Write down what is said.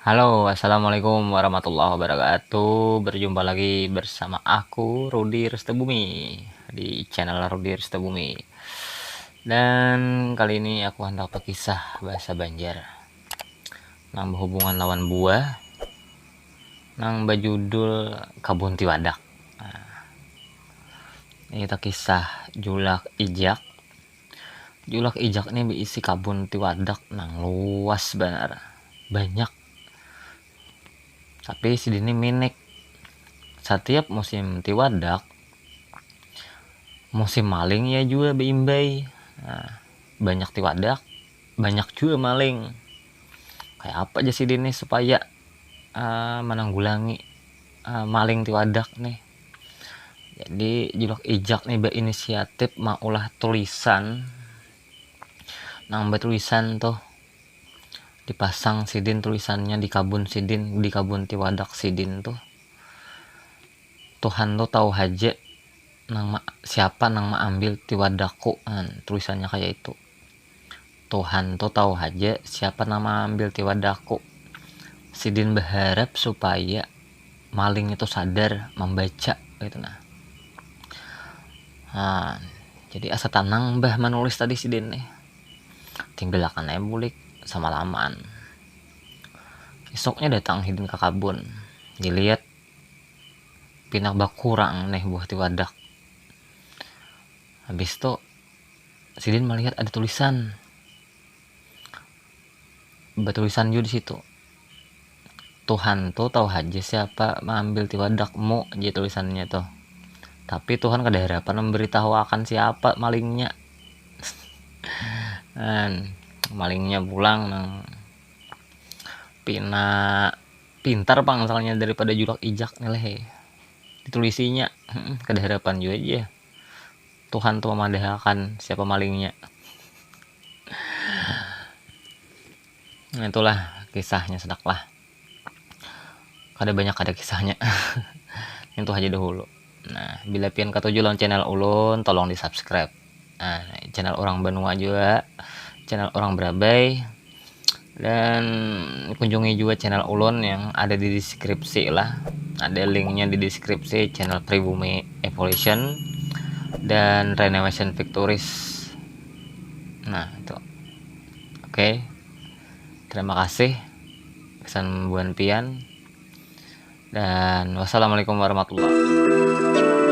Halo, assalamualaikum warahmatullahi wabarakatuh. Berjumpa lagi bersama aku, Rudi Restebumi, di channel Rudi Restebumi. Dan kali ini aku hendak berkisah bahasa Banjar. Nang berhubungan lawan buah, nang berjudul Kabun Tiwadak. Ini kita kisah Julak Ijak. Julak Ijak ini berisi kabun tiwadak nang luas benar. Banyak. Tapi si Dini minik. Setiap musim tiwadak, musim maling ya juga beimbai. Banyak tiwadak, banyak juga maling. Kayak apa aja sih Dini supaya menanggulangi maling tiwadak nih. Jadi Julak Ijak nih berinisiatif maulah tulisan. Nang tulisan tuh dipasang sidin tulisannya di kabun sidin, di kabun tiwadak sidin tuh. Tuhan tuh tahu haja siapa nang ambil tiwadaku, tulisannya kayak itu. Tuhan tuh tahu aja siapa nama ambil tiwadaku. Sidin berharap supaya maling itu sadar membaca gitu nah, jadi asa tanang mbah menulis tadi Sidin nih tinggelakan aja bulik sama lamaan. Esoknya datang Sidin ke kabun, dilihat pinak bakurang nih buah tiwadak. Habis itu Sidin melihat ada tulisan, bertulisan juga di situ. Tuhan tuh tahu aja siapa mengambil tiwadakmu, aja tulisannya tuh. Tapi Tuhan kada harapan memberitahu akan siapa malingnya. Dan malingnya pulang nang pina pintar pang misalnya daripada Julak Ijak nih ditulisinya. Kada harapan juga aja Tuhan tuh memadahakan siapa malingnya. Nah, itulah kisahnya sedaklah. Kada kisahnya. Itu aja dahulu. Nah, bila pian ketujuh lawan channel ulun, tolong di subscribe. Nah, channel orang Banua juga, channel orang Berabai, dan kunjungi juga channel ulun yang ada di deskripsi lah. Ada linknya di deskripsi channel Pribumi Evolution dan Renovation Victories. Nah, itu. Oke. Terima kasih kesan buan pian. Dan wassalamualaikum warahmatullahi wabarakatuh.